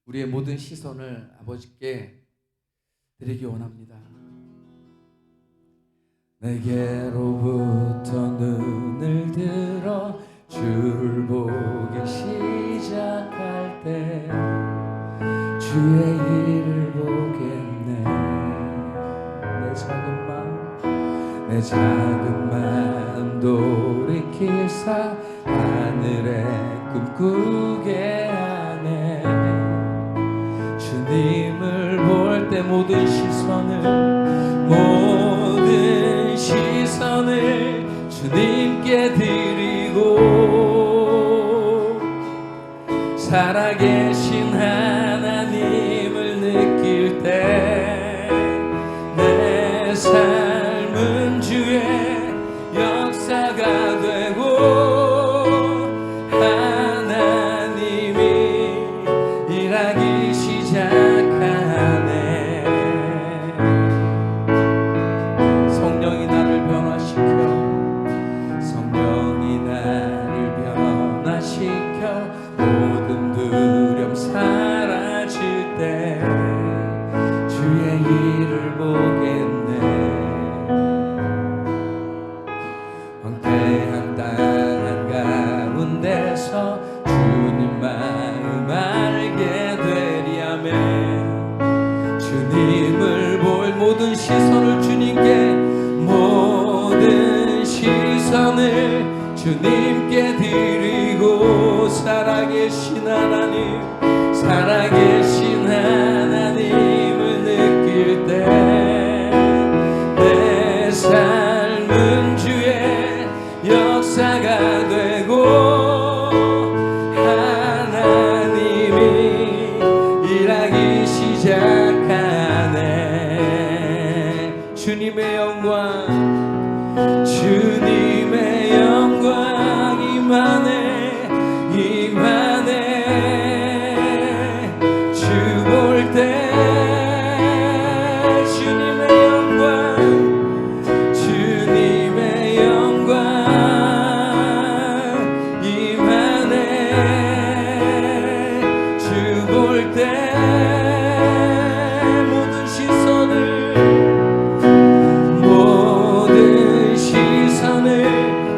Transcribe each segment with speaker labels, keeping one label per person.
Speaker 1: 우리의 모든 시선을 아버지께 드리기 원합니다. 내게로부터 눈을 들어 주를 보기 시작할 때 주의 일을 보겠네. 내 작은 마음 돌이키사 하늘에 꿈꾸게 하네. 주님을 볼 때 모든 시선을 주님께 드리고 살아계신 하나님을 느낄 때 내 삶은 주의 역사가 되고 하나님이 일하기 시작하네. 성령이 나를 변화시켜 모든 두려움 사라질 때 주의 일을 보겠네. 황폐한 땅 한가운데서 주님 마음 알게 되리아멘. 주님을 볼 모든 시선을 주님께 드리고 살아계신 하나님을 느낄 때 내 삶은 주의 역사가 되고 하나님이 일하기 시작하네. 주님의 영광 임하네. 주 볼 때 주님의 영광 임하네. 주 볼 때 모든 시선을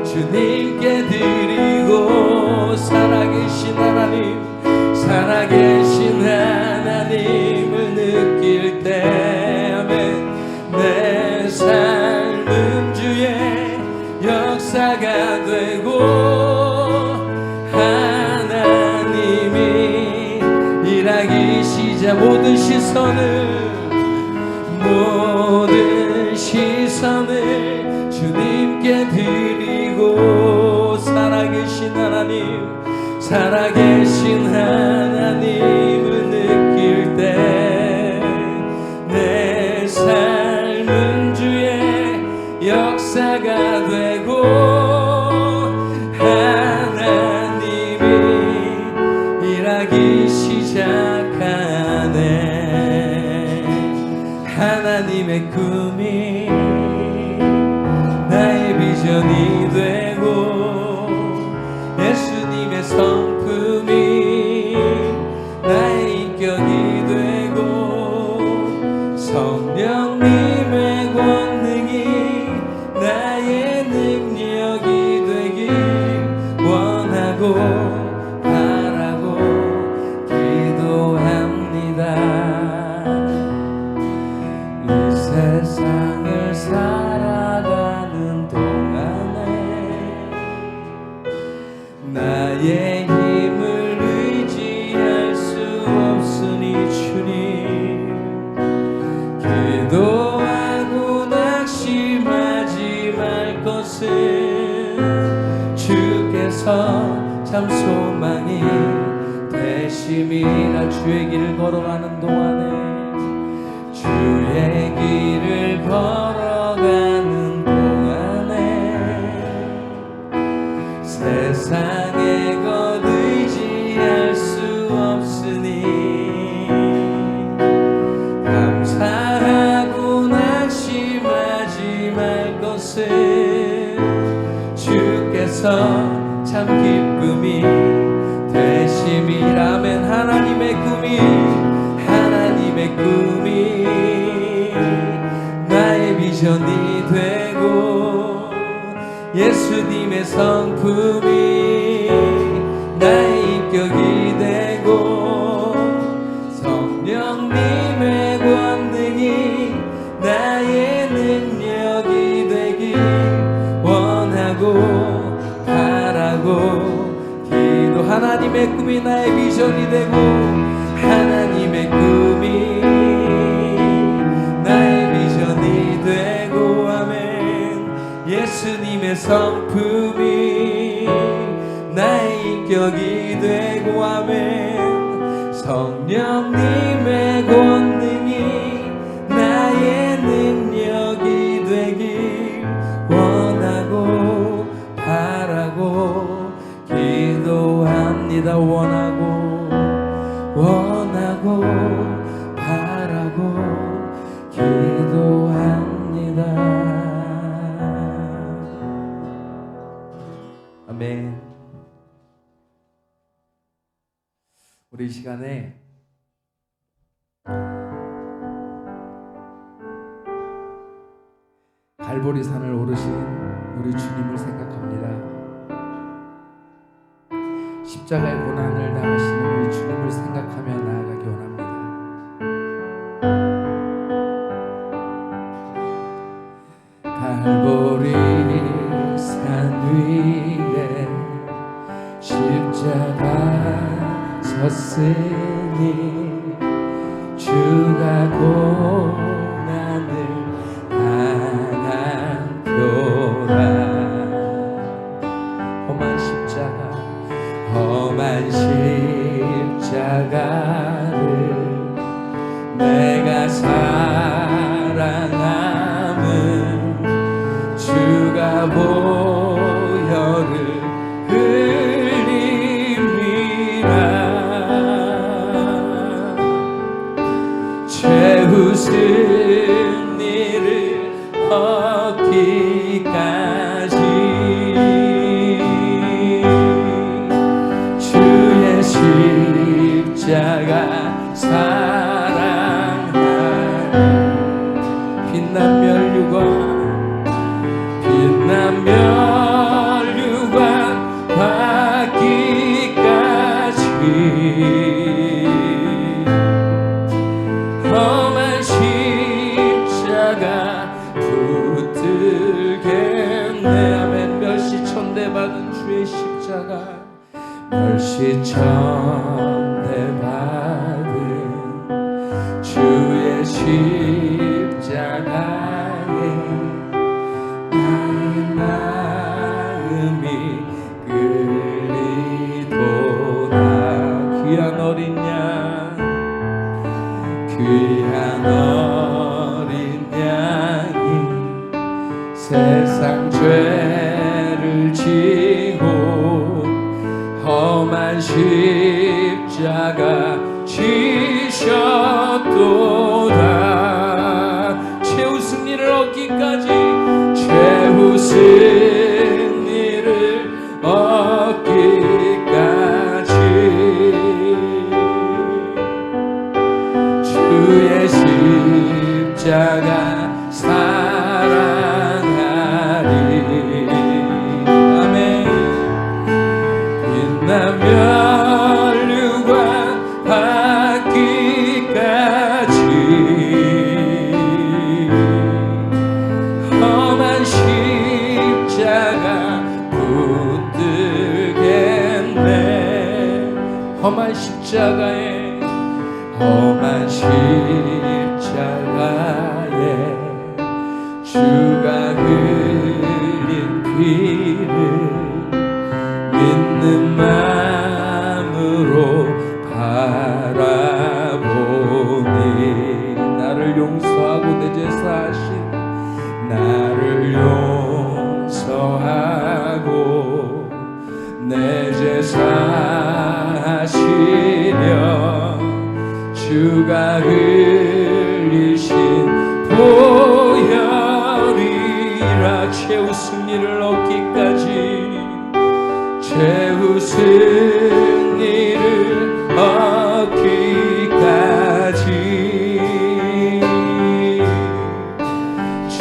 Speaker 1: 주님께 드리고 살아계신 하나님을 느낄 때 아멘. 내 삶은 주의 역사가 되고 하나님이 일하기 시작. 모든 시선을 주님께 드리고 살아계신 하나님을 느낄 때 내 삶은 주의 역사가 되고 하나님이 일하기 시작하네. 하나님의 꿈이 나의 비전이 되고 예수님의 성품이 나의 인격이 되고 성령님의 권능이 나의 능력이 되길 원하고 바라고 기도합니다. 이 세상을 살아가는 동안에 나의 힘을 의지할 수 없으니 주님 기도하고 낙심하지 말 것은 주께서 참 소망이 되심이라. 주의 길을 걸어가는 동안에 주의 길을 걸어가는 동안에 세상에 것 의지할 수 없으니 감사하고 낙심하지 말 것은 주께서 참 기쁨이 되심이라면 하나님의 꿈이 비전이 되고 예수님의 성품이 나의 인격이 되고 성령님의 권능이 나의 능력이 되길 원하고 바라고 기도. 하나님의 꿈이 나의 비전이 되고 하나님의 꿈이 나의 비전이 되고 아멘. 예수님의 성품이 나의 인격이 되고 아멘. 성령님의 권능이 나의 능력이 되길 원하고 바라고 기도합니다. 원하고 바라고 기도합니다. 아멘. 우리 이 시간에 갈보리 산을 오르신 우리 주님을 생각합니다. 십자가의 고난을 당하시는 우리 주님을 생각하며 나아가기 원합니다. 갈보리 산 위에 십자가 섰으니 주가 고난을 당한 표라. 험한 십자가를 내가 사랑함은 주가 보혈을 흘림이라. 죄 웃은 이를 얻기까지 주의 십자가 사랑하니 빛난 멸류관 받기까지 험한 십자가 붙들겠네. 아멘. 멸시 천대받은 주의 십자가 멸시 천대받은 주의 십자가에 나의 마음이 끌리도다. 귀한 어린 양이 세상 죄를 지고 험한 십자가 지셨도다. 최우승 일을 얻기까지 최우승 일을 얻기까지 주의 십자가 사랑하리. 아멘. 빛난 멸류관 받기까지 험한 십자가 붙들겠네. 험한 십자가에 주가 흘린 피를 믿는 마음으로 바라보니 나를 용서하고 내 죄 사하신 나를 용서하고 내 죄 사하시려 주가 흘리신 보혈이라. 최우승 일을 얻기까지 최우승 일을 얻기까지 주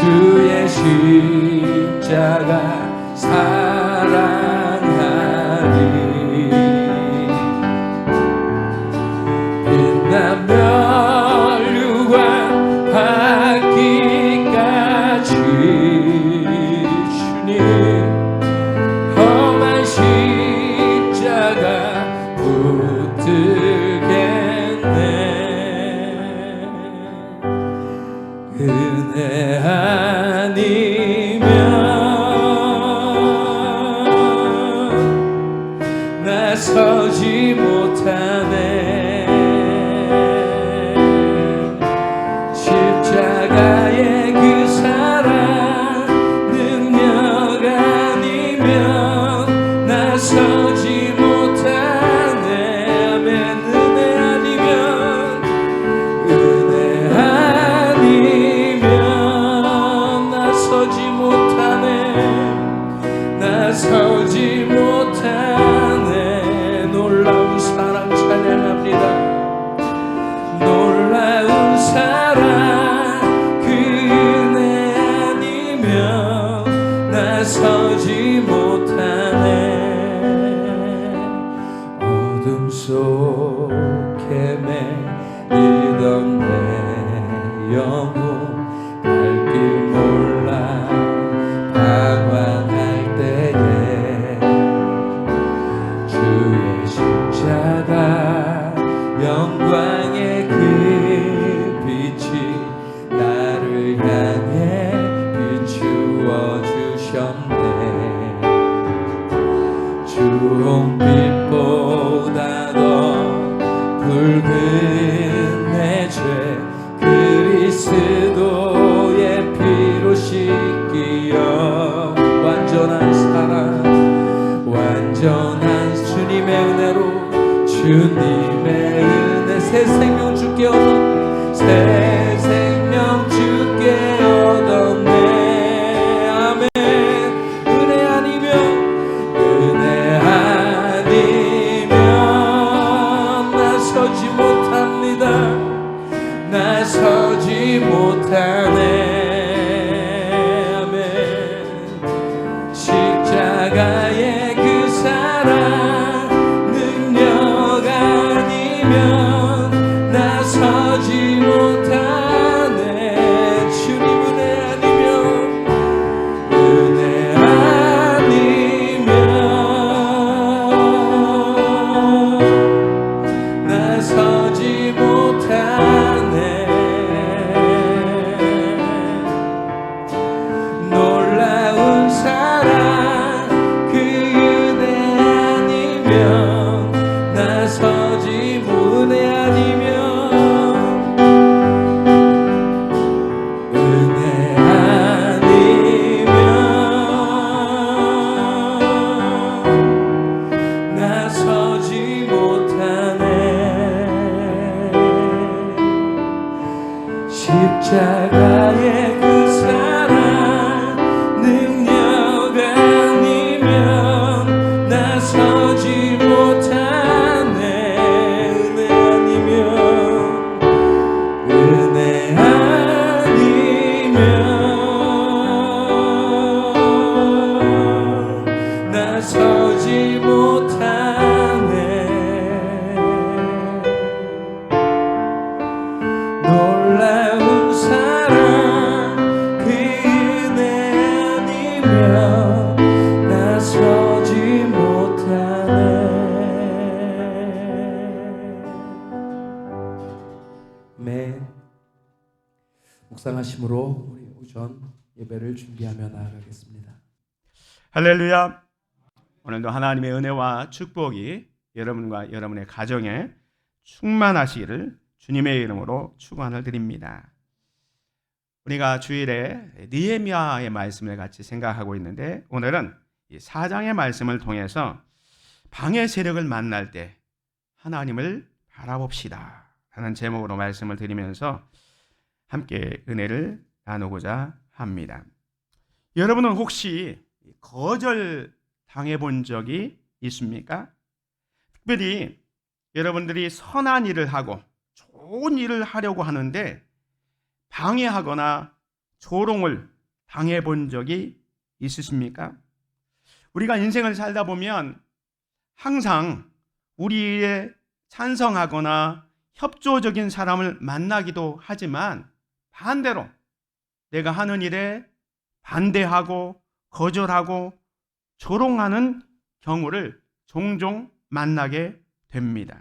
Speaker 1: 나서지 못하네. 십자가의 그 사랑 능력 아니면 나서지 못하네. 아멘. 은혜 아니면 나서지 못하네. 나서지 못하네. 놀라운 사랑 찬양합니다. 놀라운 사랑 그 은혜 아니면 나서지 못하네. 어둠 속에 매이던 내 영혼 갈 길 몰라 방황할 때에 주의 십자가 영광의 그 빛이 나를 향해 비추어 주셨네. 주홍빛보다 더 붉은 내 죄 그리스도의 피로 씻기어 완전한 사랑 완전한 주님의 은혜로 주님의 은혜 새 생명 주께 얻었네. 새 생명 주께 얻었네. 아멘. 은혜 아니면 나서지 못합니다. 나서지 못하네. 아멘. 십자가의 그 사랑 능력 아니면 나서지 못하네. 주님 은혜 아니면 나서지 못하네. 놀라운 사랑 그 은혜 아니면 나서지 은혜 아니면 나서지 못하네. 십자가의 그 사랑 능력 아니면 나서지 못하네. 은혜 아니면 나서지 못하네. 놀라운 사랑 그 은혜 아니면 나서지 못하네. 네. 묵상하심으로 우리 오전 예배를 준비하며 나아가겠습니다.
Speaker 2: 할렐루야. 오늘도 하나님의 은혜와 축복이 여러분과 여러분의 가정에 충만하시기를 주님의 이름으로 축원을 드립니다. 우리가 주일에 느헤미야의 말씀을 같이 생각하고 있는데 오늘은 이 4장의 말씀을 통해서 방해 세력을 만날 때 하나님을 바라봅시다 하는 제목으로 말씀을 드리면서 함께 은혜를 나누고자 합니다. 여러분은 혹시 거절 당해본 적이 있습니까? 특별히 여러분들이 선한 일을 하고 좋은 일을 하려고 하는데 방해하거나 조롱을 당해본 적이 있으십니까? 우리가 인생을 살다 보면 항상 우리에 찬성하거나 협조적인 사람을 만나기도 하지만 반대로 내가 하는 일에 반대하고 거절하고 조롱하는 경우를 종종 만나게 됩니다.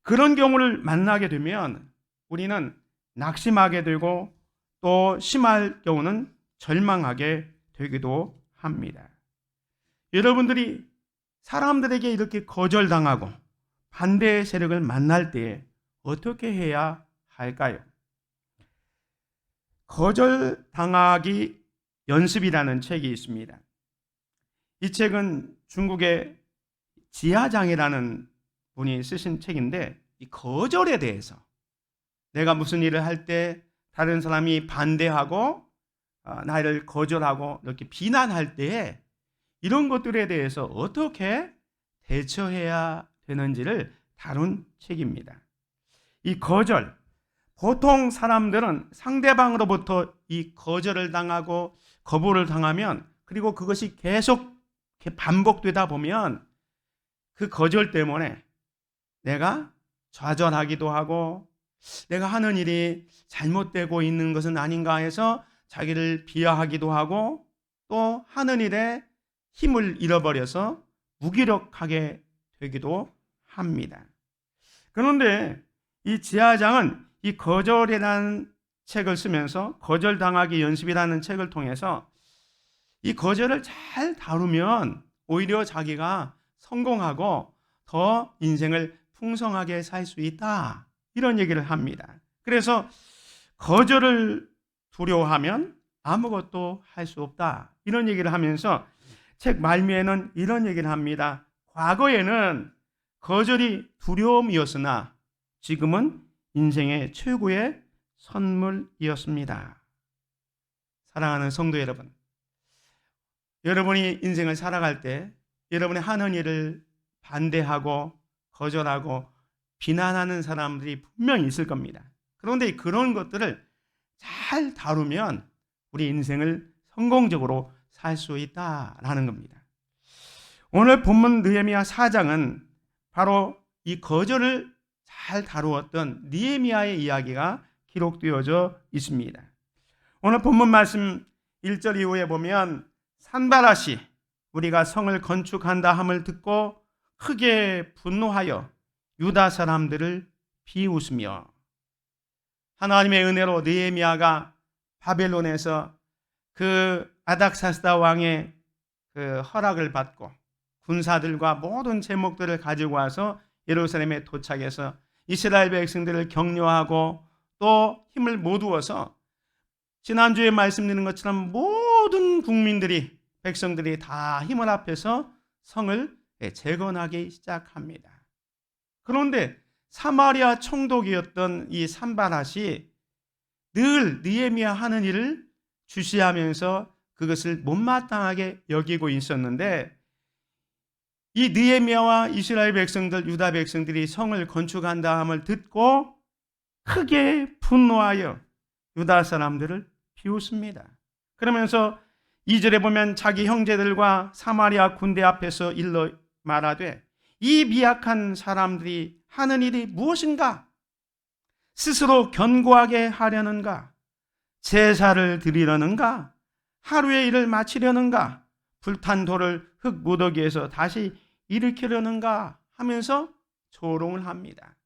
Speaker 2: 그런 경우를 만나게 되면 우리는 낙심하게 되고 또 심할 경우는 절망하게 되기도 합니다. 여러분들이 사람들에게 이렇게 거절당하고 반대의 세력을 만날 때 어떻게 해야 할까요? 거절당하기 연습이라는 책이 있습니다. 이 책은 중국의 지하장이라는 분이 쓰신 책인데, 이 거절에 대해서, 내가 무슨 일을 할 때 다른 사람이 반대하고 나를 거절하고 이렇게 비난할 때에 이런 것들에 대해서 어떻게 대처해야 되는지를 다룬 책입니다. 이 거절, 보통 사람들은 상대방으로부터 이 거절을 당하고 거부를 당하면, 그리고 그것이 계속 이렇게 반복되다 보면 그 거절 때문에 내가 좌절하기도 하고 내가 하는 일이 잘못되고 있는 것은 아닌가 해서 자기를 비하하기도 하고, 또 하는 일에 힘을 잃어버려서 무기력하게 되기도 합니다. 그런데 이 지하장은 이 거절이라는 책을 쓰면서 거절당하기 연습이라는 책을 통해서 이 거절을 잘 다루면 오히려 자기가 성공하고 더 인생을 풍성하게 살 수 있다, 이런 얘기를 합니다. 그래서 거절을 두려워하면 아무것도 할 수 없다, 이런 얘기를 하면서 책 말미에는 이런 얘기를 합니다. 과거에는 거절이 두려움이었으나 지금은 인생의 최고의 선물이었습니다. 사랑하는 성도 여러분, 여러분이 인생을 살아갈 때 여러분이 하는 일을 반대하고 거절하고 비난하는 사람들이 분명히 있을 겁니다. 그런데 그런 것들을 잘 다루면 우리 인생을 성공적으로 살 수 있다라는 겁니다. 오늘 본문 느헤미야 4장은 바로 이 거절을 잘 다루었던 느헤미야의 이야기가 기록되어져 있습니다. 오늘 본문 말씀 1절 이후에 보면 산발랏이 우리가 성을 건축한다 함을 듣고 크게 분노하여 유다 사람들을 비웃으며, 하나님의 은혜로 느헤미야가 바벨론에서 그 아닥사스다 왕의 그 허락을 받고 군사들과 모든 제목들을 가지고 와서 예루살렘에 도착해서 이스라엘 백성들을 격려하고 또 힘을 모두어서 지난주에 말씀드린 것처럼 모든 국민들이, 백성들이 다 힘을 합해서 성을 재건하기 시작합니다. 그런데 사마리아 총독이었던 이 산발랏이 늘 느헤미야 하는 일을 주시하면서 그것을 못마땅하게 여기고 있었는데, 이 느헤미야와 이스라엘 백성들, 유다 백성들이 성을 건축한다 함을 듣고 크게 분노하여 유다 사람들을 비웃습니다. 그러면서 2절에 보면 자기 형제들과 사마리아 군대 앞에서 일러 말하되 이 미약한 사람들이 하는 일이 무엇인가? 스스로 견고하게 하려는가? 제사를 드리려는가? 하루의 일을 마치려는가? 불탄 돌을 흙 무더기에서 다시 일으키려는가? 하면서 조롱을 합니다.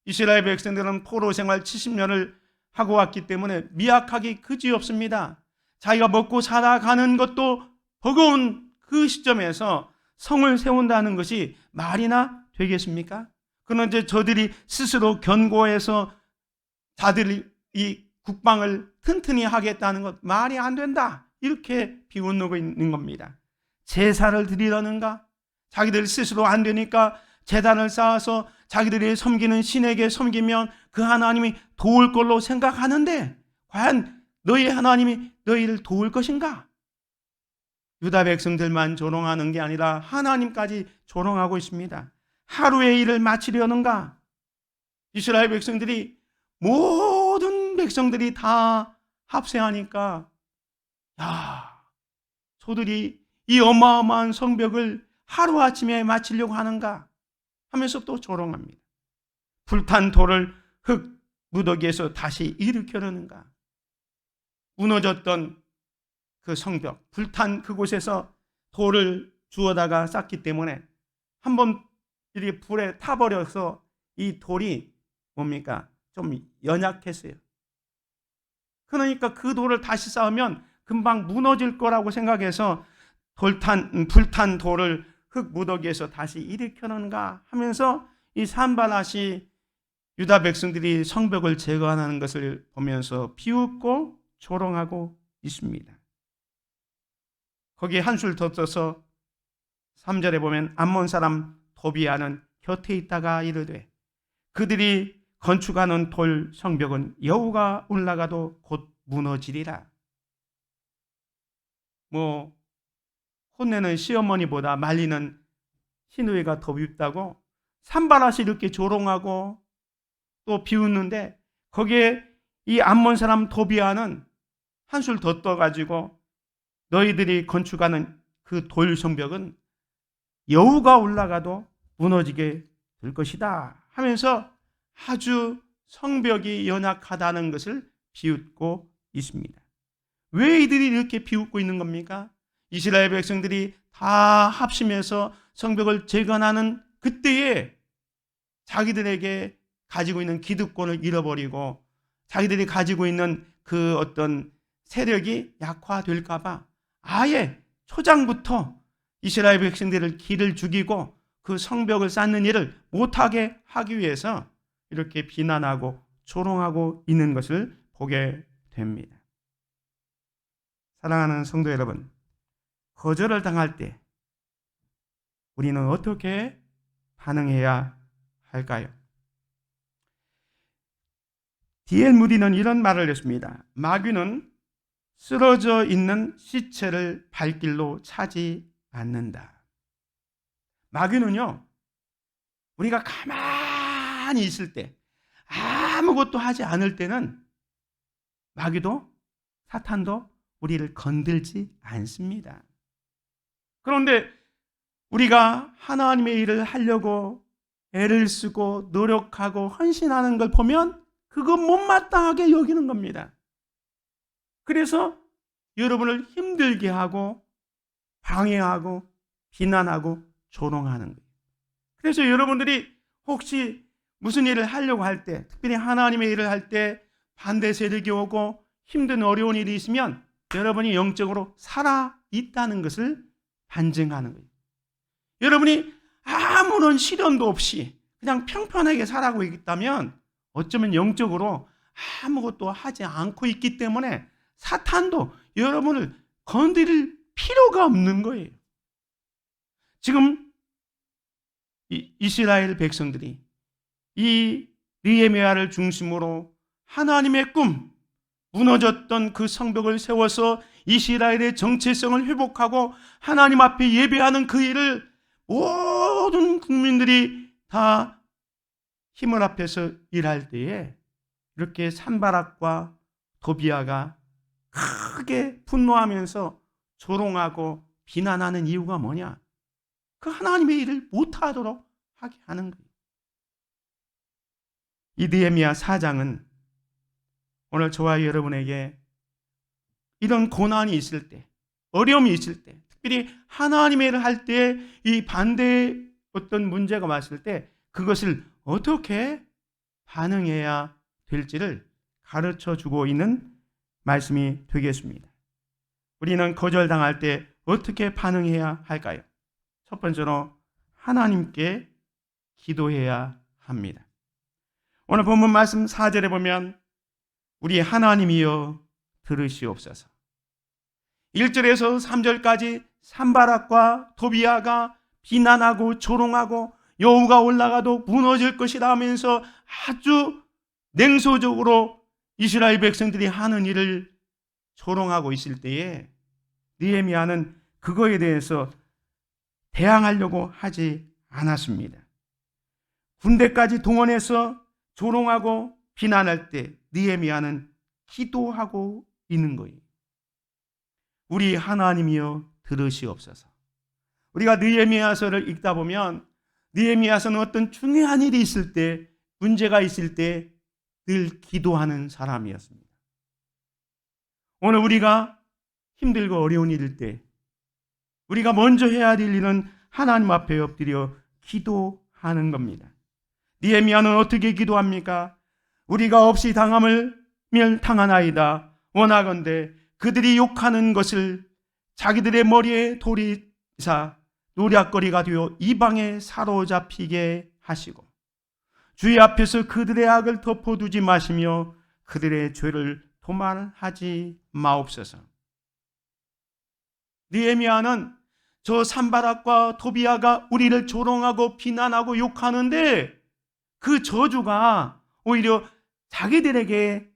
Speaker 2: 이스라엘 백성들은 포로 생활 70년을 하고 왔기 때문에 미약하기 그지없습니다. 자기가 먹고 살아가는 것도 버거운 그 시점에서 성을 세운다는 것이 말이나 되겠습니까? 그런데 저들이 스스로 견고해서 자들이 이 국방을 튼튼히 하겠다는 것 말이 안 된다, 이렇게 비웃고 있는 겁니다. 제사를 드리려는가? 자기들 스스로 안 되니까 제단을 쌓아서 자기들이 섬기는 신에게 섬기면 그 하나님이 도울 걸로 생각하는데 과연 너희 하나님이 너희를 도울 것인가? 유다 백성들만 조롱하는 게 아니라 하나님까지 조롱하고 있습니다. 하루의 일을 마치려는가? 이스라엘 백성들이, 모든 백성들이 다 합세하니까 저들이 이 어마어마한 성벽을 하루아침에 마치려고 하는가 하면서 또 조롱합니다. 불탄 돌을 흙 무더기에서 다시 일으키려는가? 무너졌던 그 성벽, 불탄 그곳에서 돌을 주워다가 쌓기 때문에 한번 이렇게 불에 타버려서 이 돌이 뭡니까? 좀 연약했어요. 그러니까 그 돌을 다시 쌓으면 금방 무너질 거라고 생각해서 불탄 돌을 흙 무더기에서 다시 일으켜는가 하면서 이 산발랏이 유다 백성들이 성벽을 재건하는 것을 보면서 비웃고 조롱하고 있습니다. 거기에 한술 더 떠서 3절에 보면 암몬 사람 도비아는 곁에 있다가 이르되 그들이 건축하는 돌 성벽은 여우가 올라가도 곧 무너지리라. 혼내는 시어머니보다 말리는 시누이가 더 밉다고 산발랏이 이렇게 조롱하고 또 비웃는데 거기에 이 암몬 사람 도비아는 한술 더 떠가지고 너희들이 건축하는 그 돌 성벽은 여우가 올라가도 무너지게 될 것이다 하면서 아주 성벽이 연약하다는 것을 비웃고 있습니다. 왜 이들이 이렇게 비웃고 있는 겁니까? 이스라엘 백성들이 다 합심해서 성벽을 재건하는 그때에 자기들에게 가지고 있는 기득권을 잃어버리고 자기들이 가지고 있는 그 어떤 세력이 약화될까 봐 아예 초장부터 이스라엘 백성들을 길을 죽이고 그 성벽을 쌓는 일을 못하게 하기 위해서 이렇게 비난하고 조롱하고 있는 것을 보게 됩니다. 사랑하는 성도 여러분, 거절을 당할 때 우리는 어떻게 반응해야 할까요? D.L. 무디는 이런 말을 했습니다. 마귀는 쓰러져 있는 시체를 발길로 차지 않는다. 마귀는요, 우리가 가만히 있을 때, 아무것도 하지 않을 때는 마귀도 사탄도 우리를 건들지 않습니다. 그런데 우리가 하나님의 일을 하려고 애를 쓰고 노력하고 헌신하는 걸 보면 그거 못마땅하게 여기는 겁니다. 그래서 여러분을 힘들게 하고 방해하고 비난하고 조롱하는 거예요. 그래서 여러분들이 혹시 무슨 일을 하려고 할 때, 특별히 하나님의 일을 할 때 반대 세력이 오고 힘든 어려운 일이 있으면 여러분이 영적으로 살아있다는 것을 반증하는 거예요. 여러분이 아무런 시련도 없이 그냥 평평하게 살아가고 있다면 어쩌면 영적으로 아무것도 하지 않고 있기 때문에 사탄도 여러분을 건드릴 필요가 없는 거예요. 지금 이스라엘 백성들이 이 느헤미야를 중심으로 하나님의 꿈, 무너졌던 그 성벽을 세워서 이스라엘의 정체성을 회복하고 하나님 앞에 예배하는 그 일을 모든 국민들이 다 힘을 합해서 일할 때에 이렇게 산바락과 도비아가 크게 분노하면서 조롱하고 비난하는 이유가 뭐냐? 그 하나님의 일을 못하도록 하게 하는 거예요. 이 느헤미야 4장은 오늘 저와 여러분에게 이런 고난이 있을 때, 어려움이 있을 때, 특별히 하나님의 일을 할 때 이 반대의 어떤 문제가 왔을 때 그것을 어떻게 반응해야 될지를 가르쳐 주고 있는 말씀이 되겠습니다. 우리는 거절당할 때 어떻게 반응해야 할까요? 첫 번째로 하나님께 기도해야 합니다. 오늘 본문 말씀 4절에 보면 우리 하나님이여 들으시옵소서. 1절에서 3절까지 산바락과 도비아가 비난하고 조롱하고 여우가 올라가도 무너질 것이라 하면서 아주 냉소적으로 이스라엘 백성들이 하는 일을 조롱하고 있을 때에 느헤미야는 그거에 대해서 대항하려고 하지 않았습니다. 군대까지 동원해서 조롱하고 비난할 때 느헤미야는 기도하고 있는 거예요. 우리 하나님이여 들으시옵소서. 우리가 느헤미야서를 읽다 보면 느헤미야서는 어떤 중요한 일이 있을 때, 문제가 있을 때 늘 기도하는 사람이었습니다. 오늘 우리가 힘들고 어려운 일일 때 우리가 먼저 해야 될 일은 하나님 앞에 엎드려 기도하는 겁니다. 느헤미야는 어떻게 기도합니까? 우리가 없이 당함을 당하나이다. 원하건대 그들이 욕하는 것을 자기들의 머리에 돌이 사 노략거리가 되어 이방에 사로잡히게 하시고 주의 앞에서 그들의 악을 덮어두지 마시며 그들의 죄를 도말하지 마옵소서. 느헤미야는 저 산바락과 도비야가 우리를 조롱하고 비난하고 욕하는데 그 저주가 오히려 자기들에게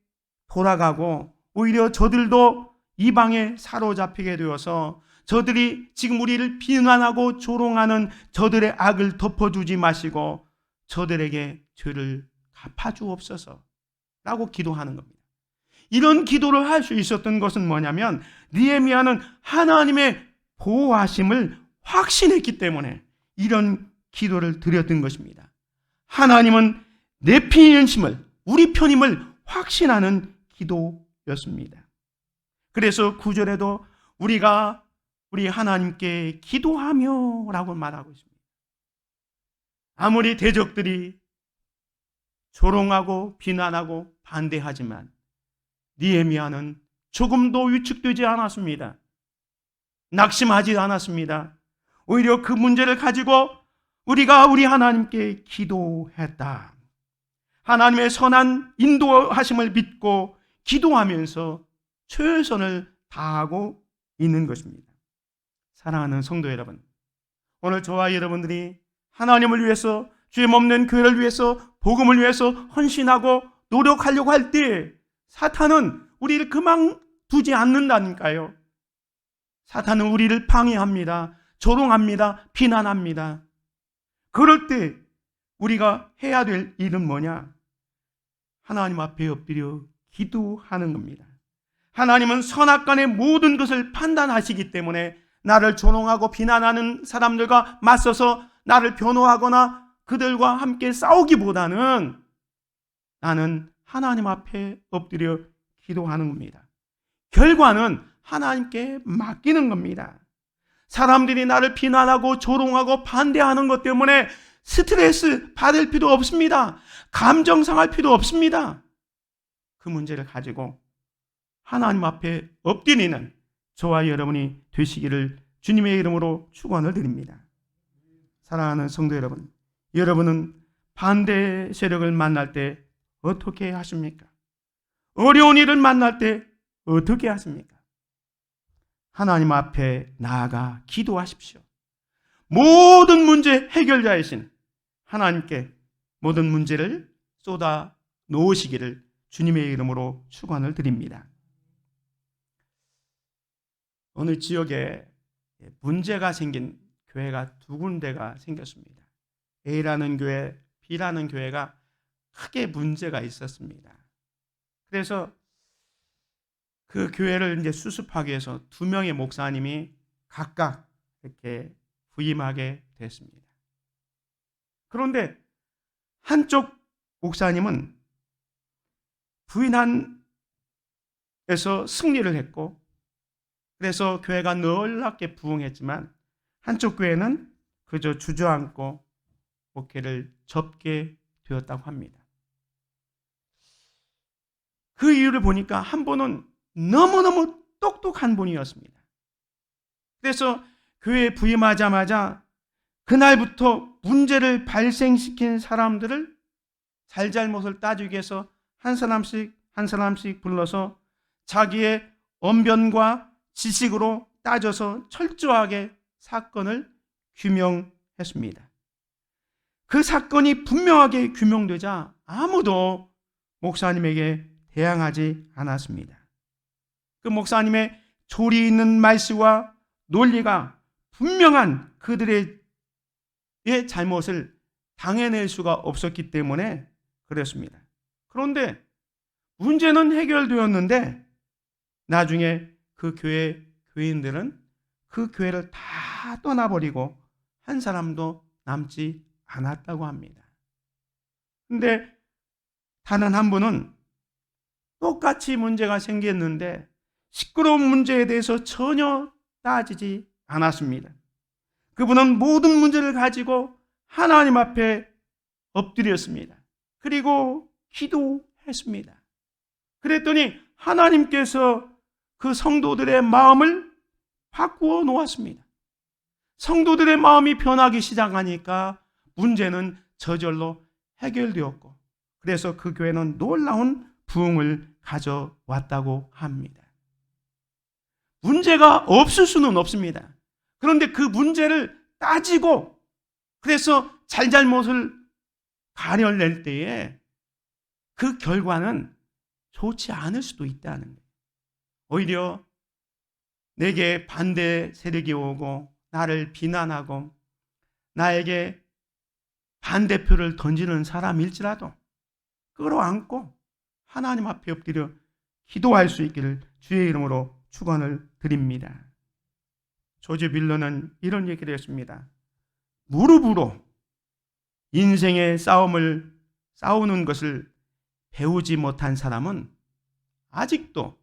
Speaker 2: 돌아가고 오히려 저들도 이방에 사로잡히게 되어서 저들이 지금 우리를 비난하고 조롱하는 저들의 악을 덮어두지 마시고 저들에게 죄를 갚아주옵소서 라고 기도하는 겁니다. 이런 기도를 할 수 있었던 것은 뭐냐면 느헤미야는 하나님의 보호하심을 확신했기 때문에 이런 기도를 드렸던 것입니다. 하나님은 내 편임을, 우리 편임을 확신하는 기도였습니다. 그래서 9절에도 우리가 우리 하나님께 기도하며 라고 말하고 있습니다. 아무리 대적들이 조롱하고 비난하고 반대하지만 느헤미야는 조금도 위축되지 않았습니다. 낙심하지 않았습니다. 오히려 그 문제를 가지고 우리가 우리 하나님께 기도했다. 하나님의 선한 인도하심을 믿고 기도하면서 최선을 다하고 있는 것입니다. 사랑하는 성도 여러분, 오늘 저와 여러분들이 하나님을 위해서, 죄 없는 교회를 위해서, 복음을 위해서 헌신하고 노력하려고 할 때 사탄은 우리를 그만두지 않는다니까요. 사탄은 우리를 방해합니다. 조롱합니다. 비난합니다. 그럴 때 우리가 해야 될 일은 뭐냐? 하나님 앞에 엎드려 기도하는 겁니다. 하나님은 선악간의 모든 것을 판단하시기 때문에 나를 조롱하고 비난하는 사람들과 맞서서 나를 변호하거나 그들과 함께 싸우기보다는 나는 하나님 앞에 엎드려 기도하는 겁니다. 결과는 하나님께 맡기는 겁니다. 사람들이 나를 비난하고 조롱하고 반대하는 것 때문에 스트레스 받을 필요 없습니다. 감정 상할 필요 없습니다. 그 문제를 가지고 하나님 앞에 엎드리는 저와 여러분이 되시기를 주님의 이름으로 축원을 드립니다. 사랑하는 성도 여러분, 여러분은 반대 세력을 만날 때 어떻게 하십니까? 어려운 일을 만날 때 어떻게 하십니까? 하나님 앞에 나아가 기도하십시오. 모든 문제 해결자이신 하나님께 모든 문제를 쏟아 놓으시기를 주님의 이름으로 축원을 드립니다. 어느 지역에 문제가 생긴 교회가 두 군데가 생겼습니다. A라는 교회, B라는 교회가 크게 문제가 있었습니다. 그래서 그 교회를 이제 수습하기 위해서 두 명의 목사님이 각각 이렇게 부임하게 됐습니다. 그런데 한쪽 목사님은 부인한에서 승리를 했고 그래서 교회가 놀랍게 부흥했지만 한쪽 교회는 그저 주저앉고 목회를 접게 되었다고 합니다. 그 이유를 보니까 한 분은 너무너무 똑똑한 분이었습니다. 그래서 교회에 부임하자마자 그날부터 문제를 발생시킨 사람들을 잘잘못을 따지기 위해서 한 사람씩 불러서 자기의 언변과 지식으로 따져서 철저하게 사건을 규명했습니다. 그 사건이 분명하게 규명되자 아무도 목사님에게 대항하지 않았습니다. 그 목사님의 조리 있는 말씨와 논리가 분명한 그들의 잘못을 당해낼 수가 없었기 때문에 그랬습니다. 그런데 문제는 해결되었는데 나중에 그 교인들은 그 교회를 다 떠나버리고 한 사람도 남지 않았다고 합니다. 근데 다른 한 분은 똑같이 문제가 생겼는데 시끄러운 문제에 대해서 전혀 따지지 않았습니다. 그분은 모든 문제를 가지고 하나님 앞에 엎드렸습니다. 그리고 기도했습니다. 그랬더니 하나님께서 그 성도들의 마음을 바꾸어 놓았습니다. 성도들의 마음이 변하기 시작하니까 문제는 저절로 해결되었고, 그래서 그 교회는 놀라운 부흥을 가져왔다고 합니다. 문제가 없을 수는 없습니다. 그런데 그 문제를 따지고 그래서 잘잘못을 가려낼 때에 그 결과는 좋지 않을 수도 있다는 거예요. 오히려 내게 반대 세력이 오고 나를 비난하고 나에게 반대표를 던지는 사람일지라도 끌어안고 하나님 앞에 엎드려 기도할 수 있기를 주의 이름으로 축원을 드립니다. 조지 밀러는 이런 얘기를 했습니다. 무릎으로 인생의 싸움을 싸우는 것을 배우지 못한 사람은 아직도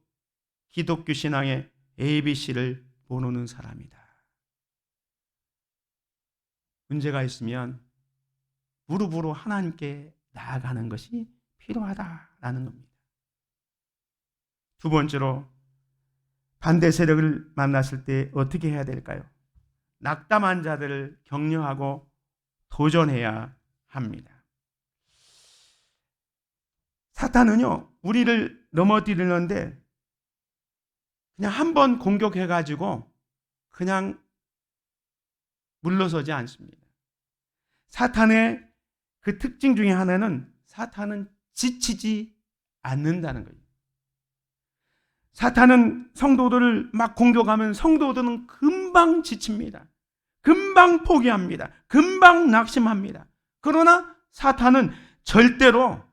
Speaker 2: 기독교 신앙의 ABC를 모르는 사람이다. 문제가 있으면 무릎으로 하나님께 나아가는 것이 필요하다라는 겁니다. 두 번째로, 반대 세력을 만났을 때 어떻게 해야 될까요? 낙담한 자들을 격려하고 도전해야 합니다. 사탄은요, 우리를 넘어뜨리는데 그냥 한번 공격해가지고 그냥 물러서지 않습니다. 사탄의 그 특징 중에 하나는 사탄은 지치지 않는다는 거예요. 사탄은 성도들을 막 공격하면 성도들은 금방 지칩니다. 금방 포기합니다. 금방 낙심합니다. 그러나 사탄은 절대로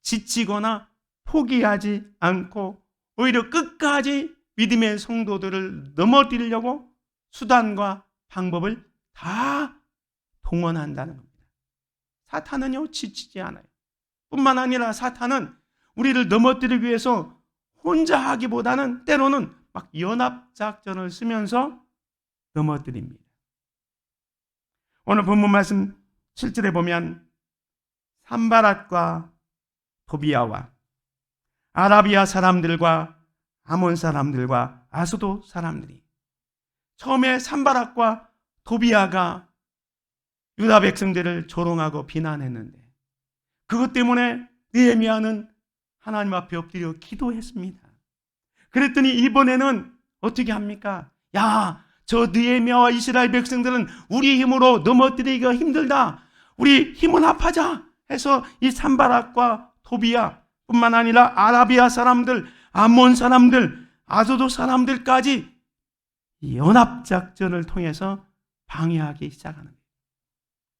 Speaker 2: 지치거나 포기하지 않고 오히려 끝까지 믿음의 성도들을 넘어뜨리려고 수단과 방법을 다 동원한다는 겁니다. 사탄은요, 지치지 않아요. 뿐만 아니라 사탄은 우리를 넘어뜨리기 위해서 혼자 하기보다는 때로는 막 연합작전을 쓰면서 넘어뜨립니다. 오늘 본문 말씀 7절에 보면 산바랏과 도비아와 아라비아 사람들과 아몬 사람들과 아수도 사람들이, 처음에 산바랏과 도비아가 유다 백성들을 조롱하고 비난했는데 그것 때문에 느헤미야는 하나님 앞에 엎드려 기도했습니다. 그랬더니 이번에는 어떻게 합니까? 야, 저 느헤미야와 이스라엘 백성들은 우리 힘으로 넘어뜨리기가 힘들다. 우리 힘을 합하자 해서 이 산바랏과 도비아 뿐만 아니라 아라비아 사람들, 암몬 사람들, 아소도 사람들까지 연합작전을 통해서 방해하기 시작하는 거예요.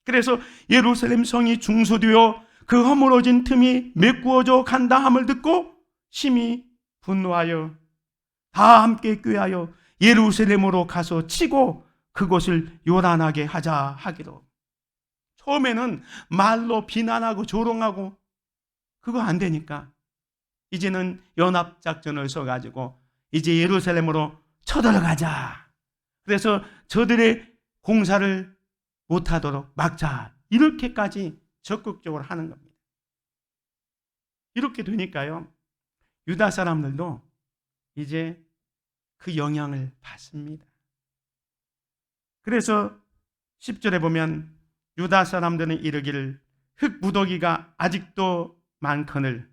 Speaker 2: 그래서 예루살렘 성이 중수되어 그 허물어진 틈이 메꾸어져 간다 함을 듣고 심히 분노하여 다 함께 꾀하여 예루살렘으로 가서 치고 그곳을 요란하게 하자 하기로. 처음에는 말로 비난하고 조롱하고 그거 안 되니까 이제는 연합작전을 써가지고 이제 예루살렘으로 쳐들어가자. 그래서 저들의 공사를 못하도록 막자. 이렇게까지 적극적으로 하는 겁니다. 이렇게 되니까요, 유다 사람들도 이제 그 영향을 받습니다. 그래서 10절에 보면 유다 사람들은 이르기를 흙무더기가 아직도 많거늘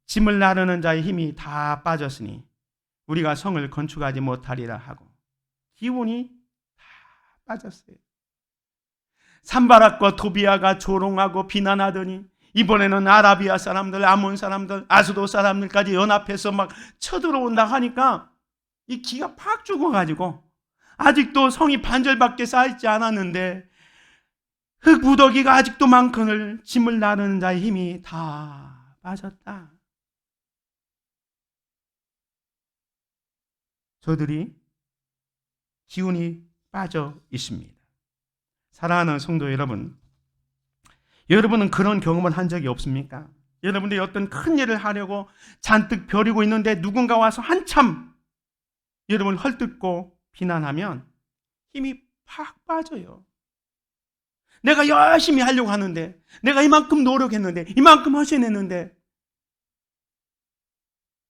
Speaker 2: 짐을 나르는 자의 힘이 다 빠졌으니 우리가 성을 건축하지 못하리라 하고 기운이 다 빠졌어요. 산바랏과 도비아가 조롱하고 비난하더니 이번에는 아라비아 사람들, 아몬 사람들, 아수도 사람들까지 연합해서 막 쳐들어온다 하니까 이 기가 팍 죽어가지고 아직도 성이 반절밖에 쌓이지 않았는데 흙무더기가 아직도 많거늘 짐을 나르는 자의 힘이 다 빠졌다. 저들이 기운이 빠져 있습니다. 사랑하는 성도 여러분, 여러분은 그런 경험을 한 적이 없습니까? 여러분들이 어떤 큰 일을 하려고 잔뜩 벼리고 있는데 누군가 와서 한참 여러분을 헐뜯고 비난하면 힘이 팍 빠져요. 내가 열심히 하려고 하는데, 내가 이만큼 노력했는데, 이만큼 헌신했는데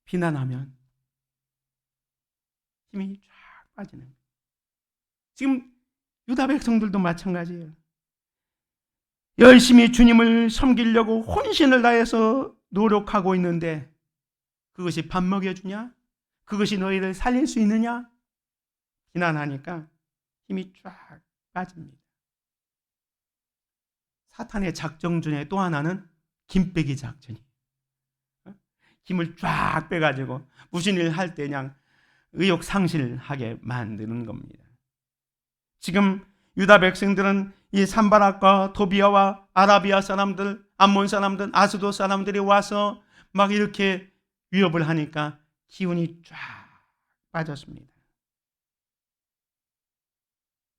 Speaker 2: 비난하면 힘이 쫙 빠지는 거예요. 지금 유다 백성들도 마찬가지예요. 열심히 주님을 섬기려고 혼신을 다해서 노력하고 있는데 그것이 밥 먹여주냐? 그것이 너희를 살릴 수 있느냐? 비난하니까 힘이 쫙 빠집니다. 사탄의 작전 중에 또 하나는 김 빼기 작전이에요. 힘을 쫙 빼가지고 무슨 일 할 때 그냥 의욕 상실하게 만드는 겁니다. 지금 유다 백성들은 이 산바락과 도비아와 아라비아 사람들, 암몬 사람들, 아스도 사람들이 와서 막 이렇게 위협을 하니까 기운이 쫙 빠졌습니다.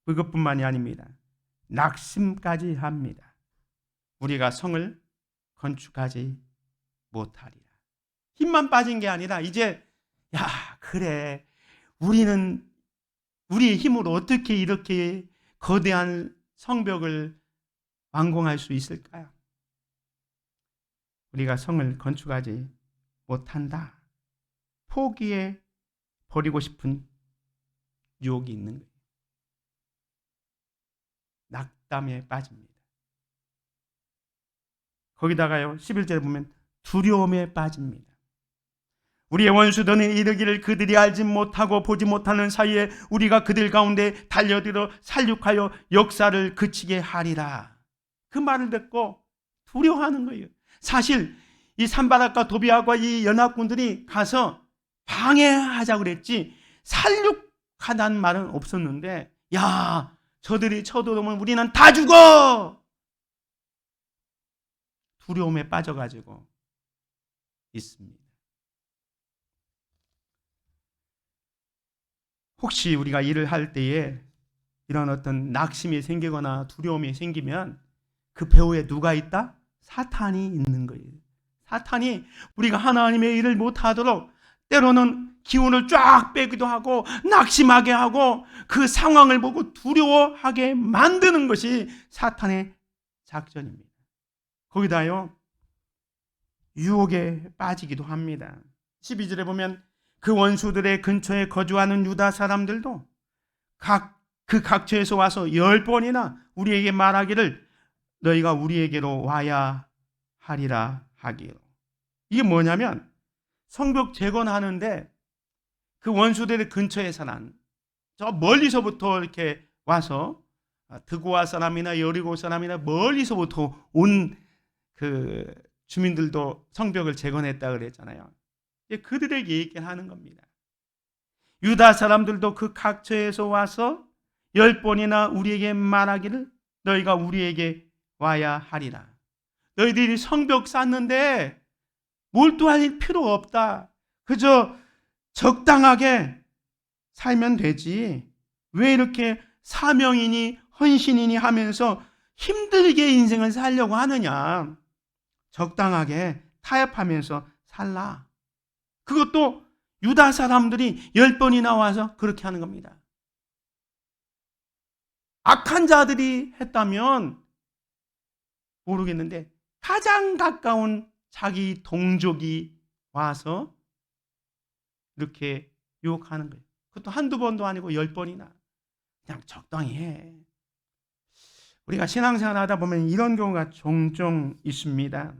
Speaker 2: 그것뿐만이 아닙니다. 낙심까지 합니다. 우리가 성을 건축하지 못하리라. 힘만 빠진 게 아니라 이제 그래, 우리는 우리의 힘으로 어떻게 이렇게 거대한 성벽을 완공할 수 있을까요? 우리가 성을 건축하지 못한다. 포기해 버리고 싶은 유혹이 있는 거예요. 낙담에 빠집니다. 거기다가요, 11절에 보면 두려움에 빠집니다. 우리의 원수들은 이르기를 그들이 알지 못하고 보지 못하는 사이에 우리가 그들 가운데 달려들어 살육하여 역사를 그치게 하리라. 그 말을 듣고 두려워하는 거예요. 사실 이 산바락과 도비아과 이 연합군들이 가서 방해하자고 그랬지 살육하다는 말은 없었는데, 저들이 쳐들어오면 우리는 다 죽어! 두려움에 빠져가지고 있습니다. 혹시 우리가 일을 할 때에 이런 어떤 낙심이 생기거나 두려움이 생기면 그 배후에 누가 있다? 사탄이 있는 거예요. 사탄이 우리가 하나님의 일을 못하도록 때로는 기운을 쫙 빼기도 하고 낙심하게 하고 그 상황을 보고 두려워하게 만드는 것이 사탄의 작전입니다. 거기다요, 유혹에 빠지기도 합니다. 12절에 보면 그 원수들의 근처에 거주하는 유다 사람들도 그 각처에서 와서 10번이나 우리에게 말하기를 너희가 우리에게로 와야 하리라 하기로. 이게 뭐냐면 성벽 재건하는데 그 원수들의 근처에 사는 저 멀리서부터 이렇게 와서 드고아 사람이나 여리고 사람이나 멀리서부터 온 그 주민들도 성벽을 재건했다 그랬잖아요. 그들에게 얘기하는 겁니다. 유다 사람들도 그 각처에서 와서 10번이나 우리에게 말하기를 너희가 우리에게 와야 하리라. 너희들이 성벽 쌓는데 몰두할 필요 없다. 그저 적당하게 살면 되지. 왜 이렇게 사명이니 헌신이니 하면서 힘들게 인생을 살려고 하느냐. 적당하게 타협하면서 살라. 그것도 유다 사람들이 10번이나 와서 그렇게 하는 겁니다. 악한 자들이 했다면 모르겠는데 가장 가까운 자기 동족이 와서 이렇게 유혹하는 거예요. 그것도 한두 번도 아니고 10번이나. 그냥 적당히 해. 우리가 신앙생활 하다 보면 이런 경우가 종종 있습니다.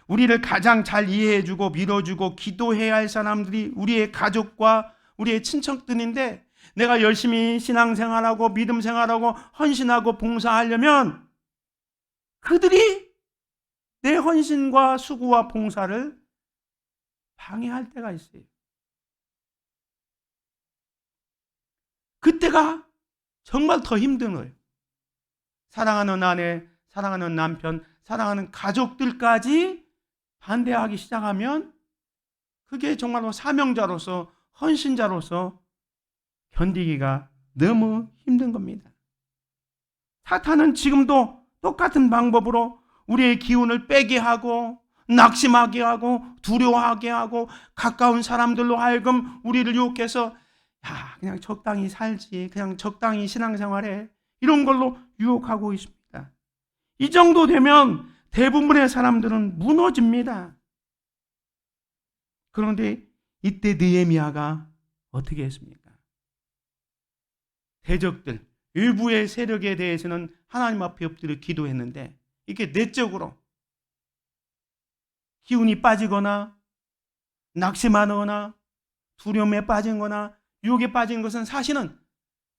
Speaker 2: 우리를 가장 잘 이해해주고 밀어주고 기도해야 할 사람들이 우리의 가족과 우리의 친척들인데 내가 열심히 신앙생활하고 믿음생활하고 헌신하고 봉사하려면 그들이 내 헌신과 수고와 봉사를 방해할 때가 있어요. 그때가 정말 더 힘든 거예요. 사랑하는 아내, 사랑하는 남편, 사랑하는 가족들까지 반대하기 시작하면 그게 정말로 사명자로서 헌신자로서 견디기가 너무 힘든 겁니다. 사탄은 지금도 똑같은 방법으로 우리의 기운을 빼게 하고 낙심하게 하고 두려워하게 하고 가까운 사람들로 하여금 우리를 유혹해서 그냥 적당히 살지, 그냥 적당히 신앙생활해, 이런 걸로 유혹하고 있습니다. 이 정도 되면 대부분의 사람들은 무너집니다. 그런데 이때 느헤미야가 어떻게 했습니까? 대적들, 일부의 세력에 대해서는 하나님 앞에 엎드려 기도했는데 이게 내적으로 기운이 빠지거나 낙심하거나 두려움에 빠진 거나 유혹에 빠진 것은 사실은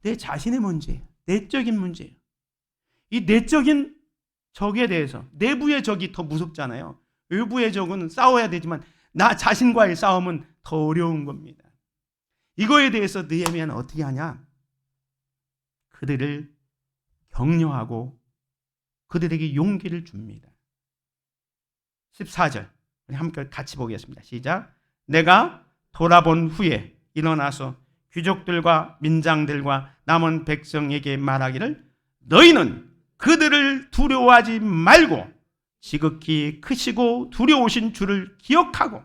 Speaker 2: 내 자신의 문제예요. 내적인 문제예요. 이 내적인 적에 대해서 내부의 적이 더 무섭잖아요. 외부의 적은 싸워야 되지만 나 자신과의 싸움은 더 어려운 겁니다. 이거에 대해서 느헤미야는 어떻게 하냐? 그들을 격려하고 그들에게 용기를 줍니다. 14절 우리 함께 같이 보겠습니다. 시작. 내가 돌아본 후에 일어나서 귀족들과 민장들과 남은 백성에게 말하기를 너희는 그들을 두려워하지 말고 지극히 크시고 두려우신 주를 기억하고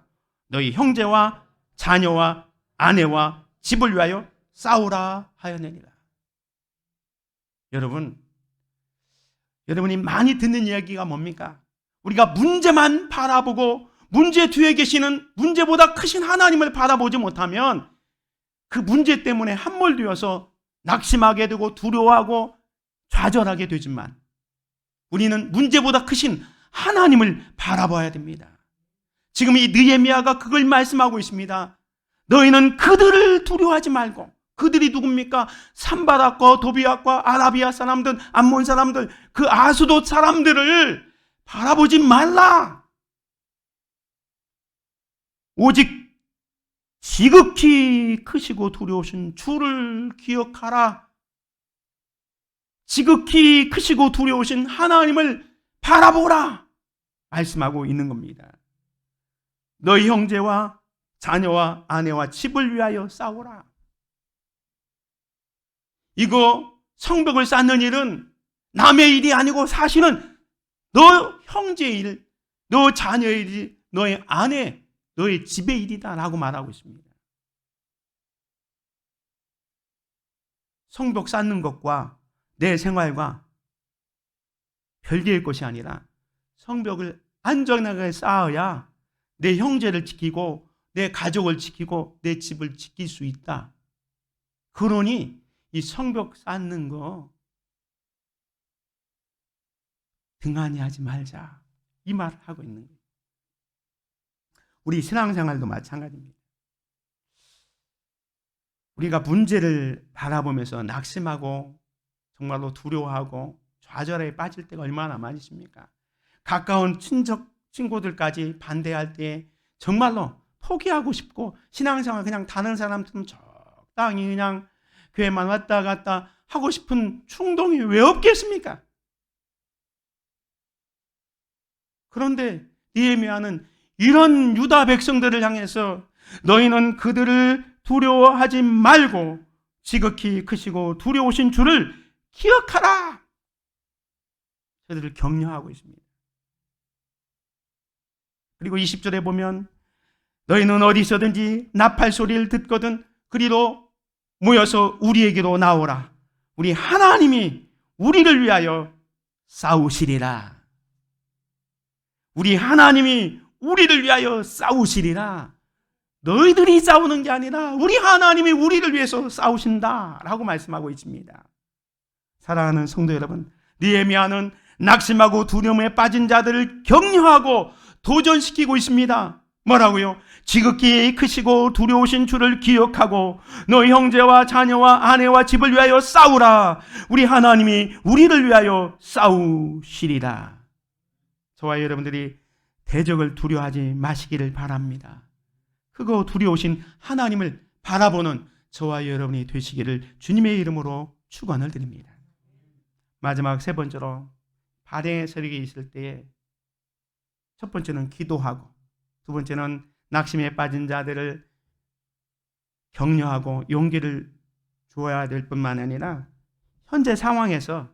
Speaker 2: 너희 형제와 자녀와 아내와 집을 위하여 싸우라 하였느니라. 여러분이 많이 듣는 이야기가 뭡니까? 우리가 문제만 바라보고 문제 뒤에 계시는 문제보다 크신 하나님을 바라보지 못하면 그 문제 때문에 함몰되어서 낙심하게 되고 두려워하고 좌절하게 되지만 우리는 문제보다 크신 하나님을 바라봐야 됩니다. 지금 이 느헤미야가 그걸 말씀하고 있습니다. 너희는 그들을 두려워하지 말고, 그들이 누굽니까? 산바락과 도비앗과 아라비아 사람들, 암몬 사람들, 그 아수도 사람들을 바라보지 말라. 오직 지극히 크시고 두려우신 주를 기억하라. 지극히 크시고 두려우신 하나님을 바라보라 말씀하고 있는 겁니다. 너희 형제와 자녀와 아내와 집을 위하여 싸우라. 이거 성벽을 쌓는 일은 남의 일이 아니고 사실은 너 형제의 일, 너 자녀의 일, 너의 아내, 너의 집의 일이다 라고 말하고 있습니다. 성벽 쌓는 것과 내 생활과 별개의 것이 아니라 성벽을 안전하게 쌓아야 내 형제를 지키고 내 가족을 지키고 내 집을 지킬 수 있다. 그러니 이 성벽 쌓는 거 등한히 하지 말자. 이 말을 하고 있는 거예요. 우리 신앙생활도 마찬가지입니다. 우리가 문제를 바라보면서 낙심하고 정말로 두려워하고 좌절에 빠질 때가 얼마나 많이 있습니까? 가까운 친구들까지 반대할 때 정말로 포기하고 싶고 신앙생활 그냥 다른 사람처럼 적당히 그냥 교회만 왔다 갔다 하고 싶은 충동이 왜 없겠습니까? 그런데 느헤미야는 이런 유다 백성들을 향해서 너희는 그들을 두려워하지 말고 지극히 크시고 두려우신 주를 기억하라. 저들을 격려하고 있습니다. 그리고 20절에 보면 너희는 어디서든지 나팔 소리를 듣거든 그리로 모여서 우리에게로 나오라. 우리 하나님이 우리를 위하여 싸우시리라. 우리 하나님이 우리를 위하여 싸우시리라. 너희들이 싸우는 게 아니라 우리 하나님이 우리를 위해서 싸우신다라고 말씀하고 있습니다. 사랑하는 성도 여러분, 느헤미야는 낙심하고 두려움에 빠진 자들을 격려하고 도전시키고 있습니다. 뭐라고요? 지극히 크시고 두려우신 주를 기억하고 너희 형제와 자녀와 아내와 집을 위하여 싸우라. 우리 하나님이 우리를 위하여 싸우시리라. 저와 여러분들이 대적을 두려워하지 마시기를 바랍니다. 크고 두려우신 하나님을 바라보는 저와 여러분이 되시기를 주님의 이름으로 축원을 드립니다. 마지막 세 번째로 발행의 세력이 있을 때에 첫 번째는 기도하고 두 번째는 낙심에 빠진 자들을 격려하고 용기를 주어야 될 뿐만 아니라 현재 상황에서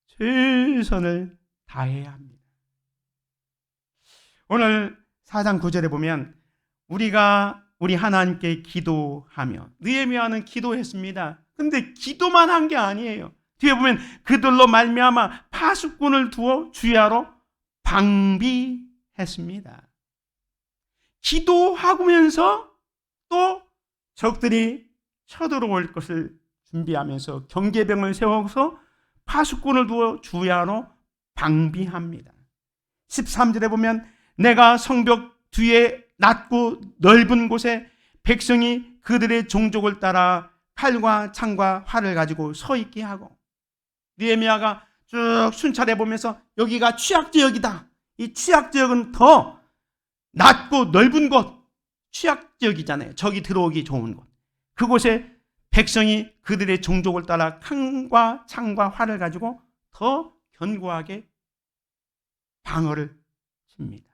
Speaker 2: 최선을 다해야 합니다. 오늘 4장 9절에 보면 우리가 우리 하나님께 기도하며 느헤미야는 기도했습니다. 근데 기도만 한 게 아니에요. 뒤에 보면 그들로 말미암아 파수꾼을 두어 주야로 방비했습니다. 기도하면서 또 적들이 쳐들어올 것을 준비하면서 경계병을 세워서 파수꾼을 두어 주야로 방비합니다. 13절에 보면 내가 성벽 뒤에 낮고 넓은 곳에 백성이 그들의 종족을 따라 칼과 창과 활을 가지고 서 있게 하고, 느헤미야가 쭉 순찰해 보면서 여기가 취약지역이다. 이 취약지역은 더 낮고 넓은 곳, 취약지역이잖아요. 적이 들어오기 좋은 곳. 그곳에 백성이 그들의 종족을 따라 칼과 창과 활을 가지고 더 견고하게 방어를 칩니다.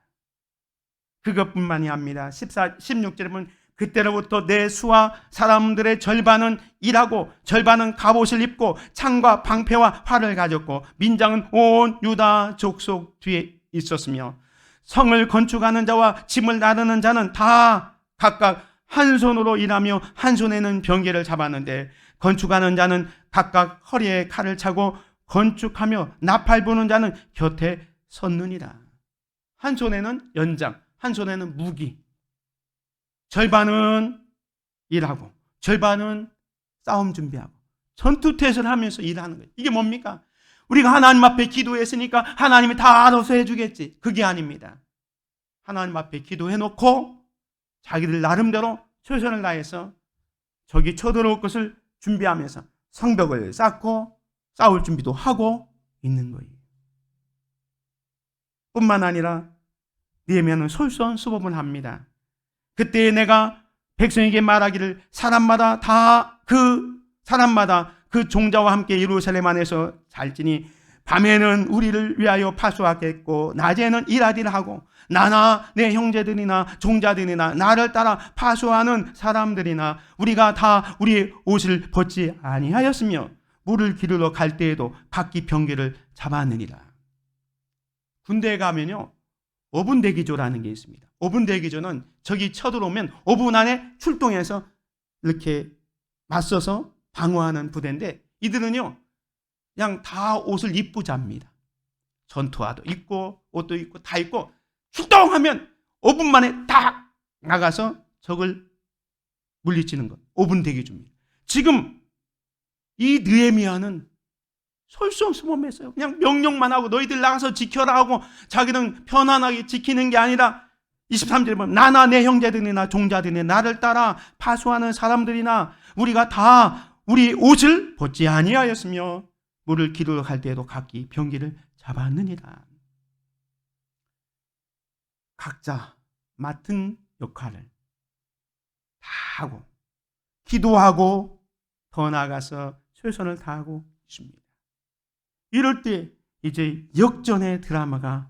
Speaker 2: 그것뿐만이 아니라 16절에 보면 그때로부터 내 수하 사람들의 절반은 일하고 절반은 갑옷을 입고 창과 방패와 활을 가졌고 민장은 온 유다 족속 뒤에 있었으며 성을 건축하는 자와 짐을 나르는 자는 다 각각 한 손으로 일하며 한 손에는 병기를 잡았는데 건축하는 자는 각각 허리에 칼을 차고 건축하며 나팔 부는 자는 곁에 섰느니라. 한 손에는 연장, 한 손에는 무기. 절반은 일하고 절반은 싸움 준비하고 전투태세를 하면서 일하는 거예요. 이게 뭡니까? 우리가 하나님 앞에 기도했으니까 하나님이 다 알아서 해주겠지. 그게 아닙니다. 하나님 앞에 기도해놓고 자기들 나름대로 최선을 다해서 적이 쳐들어올 것을 준비하면서 성벽을 쌓고 싸울 준비도 하고 있는 거예요. 뿐만 아니라 느헤미야는 솔선수범을 합니다. 그때 내가 백성에게 말하기를 사람마다 그 종자와 함께 예루살렘 안에서 살지니 밤에는 우리를 위하여 파수하겠고 낮에는 일하리라 하고 나나 내 형제들이나 종자들이나 나를 따라 파수하는 사람들이나 우리가 다 우리의 옷을 벗지 아니하였으며 물을 기르러 갈 때에도 각기 병기를 잡았느니라. 군대에 가면요 5분 대기조라는 게 있습니다. 5분 대기조는 적이 쳐들어오면 5분 안에 출동해서 이렇게 맞서서 방어하는 부대인데 이들은요 그냥 다 옷을 입고 잡니다. 전투화도 입고 옷도 입고 다 입고 출동하면 5분 만에 딱 나가서 적을 물리치는 것. 5분 대기조입니다. 지금 이 느헤미야는 솔선수범했어요. 그냥 명령만 하고 너희들 나가서 지켜라 하고 자기는 편안하게 지키는 게 아니라 23절에 보면 나나 내 형제들이나 종자들이나 나를 따라 파수하는 사람들이나 우리가 다 우리 옷을 벗지 아니하였으며 물을 기르러 갈 때에도 각기 병기를 잡았느니라. 각자 맡은 역할을 다 하고 기도하고 더 나아가서 최선을 다하고 있습니다. 이럴 때 이제 역전의 드라마가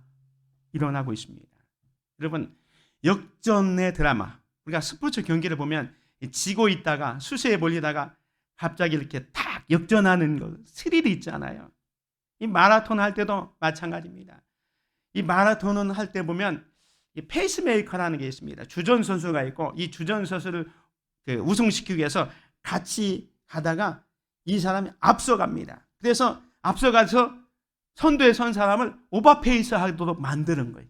Speaker 2: 일어나고 있습니다. 여러분 역전의 드라마, 우리가 스포츠 경기를 보면 지고 있다가 수세에 몰리다가 갑자기 이렇게 탁 역전하는 거 스릴이 있잖아요. 이 마라톤 할 때도 마찬가지입니다. 이 마라톤은 할 때 보면 이 페이스메이커라는 게 있습니다. 주전 선수가 있고 이 주전 선수를 우승시키기 위해서 같이 가다가 이 사람이 앞서갑니다. 그래서 앞서가서 선두에 선 사람을 오버페이스 하도록 만드는 거예요.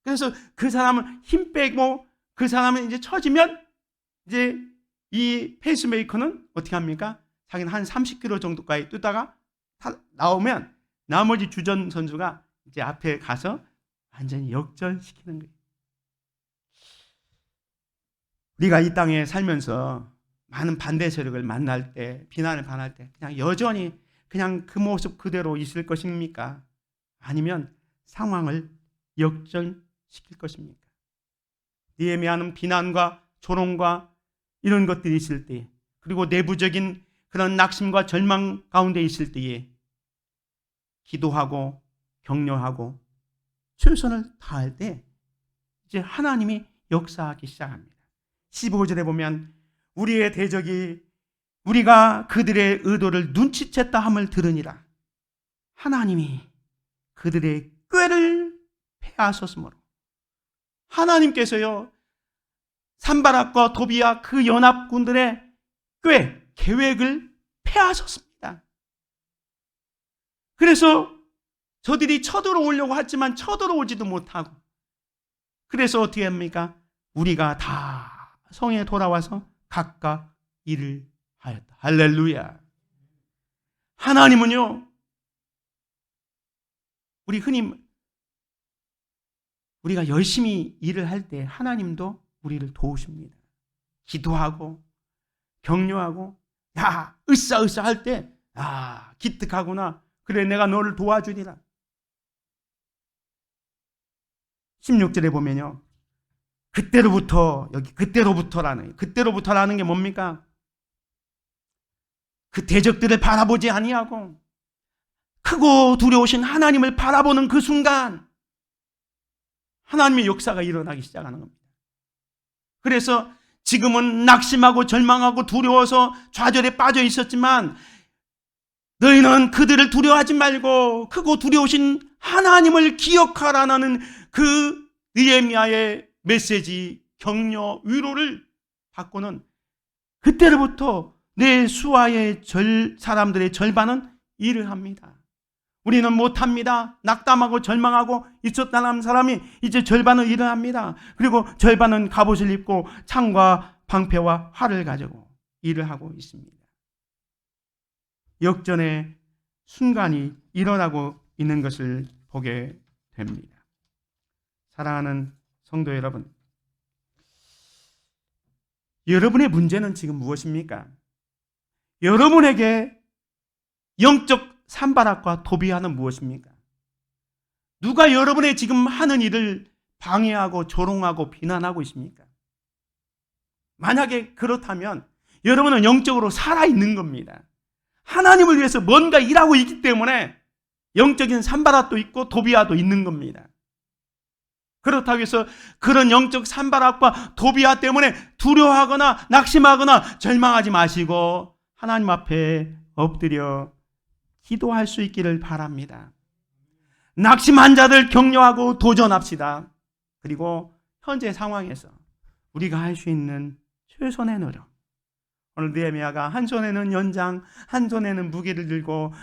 Speaker 2: 그래서 그 사람을 힘 빼고 그 사람은 이제 처지면 이제 이 페이스메이커는 어떻게 합니까? 자기는 한 30km 정도까지 뛰다가 나오면 나머지 주전 선수가 이제 앞에 가서 완전히 역전시키는 거예요. 우리가 이 땅에 살면서 많은 반대 세력을 만날 때, 비난을 받을 때 그냥 여전히 그냥 그 모습 그대로 있을 것입니까? 아니면 상황을 역전시킬 것입니까? 느헤미야는 비난과 조롱과 이런 것들이 있을 때, 그리고 내부적인 그런 낙심과 절망 가운데 있을 때에 기도하고 격려하고 최선을 다할 때 이제 하나님이 역사하기 시작합니다. 15절에 보면 우리의 대적이 우리가 그들의 의도를 눈치챘다 함을 들으니라. 하나님이 그들의 꾀를 패하셨으므로 하나님께서요 산바락과 도비야 그 연합군들의 꾀, 계획을 패하셨습니다. 그래서 저들이 쳐들어오려고 했지만 쳐들어오지도 못하고 그래서 어떻게 합니까? 우리가 다 성에 돌아와서 각각 일을 하였다. 할렐루야. 하나님은요, 우리가 열심히 일을 할 때 하나님도 우리를 도우십니다. 기도하고 격려하고 야 으쌰으쌰 할 때 기특하구나. 그래 내가 너를 도와주리라. 16절에 보면요. 그때로부터라는 게 뭡니까? 그 대적들을 바라보지 아니하고 크고 두려우신 하나님을 바라보는 그 순간 하나님의 역사가 일어나기 시작하는 겁니다. 그래서 지금은 낙심하고 절망하고 두려워서 좌절에 빠져 있었지만 너희는 그들을 두려워하지 말고 크고 두려우신 하나님을 기억하라는 그 느헤미야의 메시지, 격려, 위로를 받고는 그때로부터 내 수하의 사람들의 절반은 일을 합니다. 우리는 못합니다. 낙담하고 절망하고 있었다는 사람이 이제 절반은 일을 합니다. 그리고 절반은 갑옷을 입고 창과 방패와 활을 가지고 일을 하고 있습니다. 역전의 순간이 일어나고 있는 것을 보게 됩니다. 사랑하는 성도 여러분, 여러분의 문제는 지금 무엇입니까? 여러분에게 영적 산바락과 도비아는 무엇입니까? 누가 여러분의 지금 하는 일을 방해하고 조롱하고 비난하고 있습니까? 만약에 그렇다면 여러분은 영적으로 살아있는 겁니다. 하나님을 위해서 뭔가 일하고 있기 때문에 영적인 산바락도 있고 도비아도 있는 겁니다. 그렇다고 해서 그런 영적 산바락과 도비아 때문에 두려워하거나 낙심하거나 절망하지 마시고 하나님 앞에 엎드려 기도할 수 있기를 바랍니다. 낙심한 자들 격려하고 도전합시다. 그리고 현재 상황에서 우리가 할 수 있는 최선의 노력. 오늘 느헤미야가 한 손에는 연장, 한 손에는 무기를 들고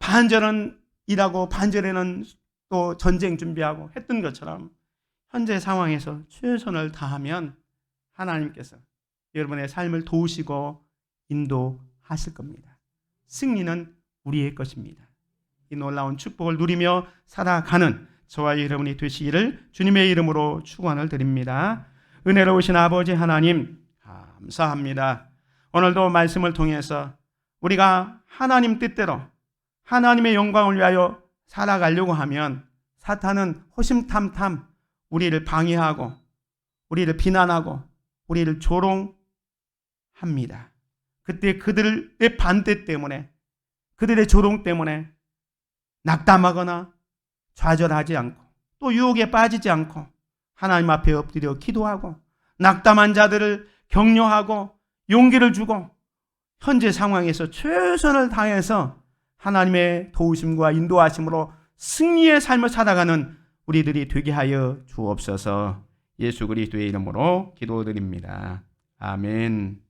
Speaker 2: 반절은 일하고 반절에는 또 전쟁 준비하고 했던 것처럼 현재 상황에서 최선을 다하면 하나님께서 여러분의 삶을 도우시고 인도하실 겁니다. 승리는 우리의 것입니다. 이 놀라운 축복을 누리며 살아가는 저와 여러분이 되시기를 주님의 이름으로 축원을 드립니다. 은혜로우신 아버지 하나님 감사합니다. 오늘도 말씀을 통해서 우리가 하나님 뜻대로 하나님의 영광을 위하여 살아가려고 하면 사탄은 호심탐탐 우리를 방해하고 우리를 비난하고 우리를 조롱합니다. 그때 그들의 반대 때문에 그들의 조롱 때문에 낙담하거나 좌절하지 않고 또 유혹에 빠지지 않고 하나님 앞에 엎드려 기도하고 낙담한 자들을 격려하고 용기를 주고 현재 상황에서 최선을 다해서 하나님의 도우심과 인도하심으로 승리의 삶을 살아가는 우리들이 되게 하여 주옵소서. 예수 그리스도의 이름으로 기도드립니다. 아멘.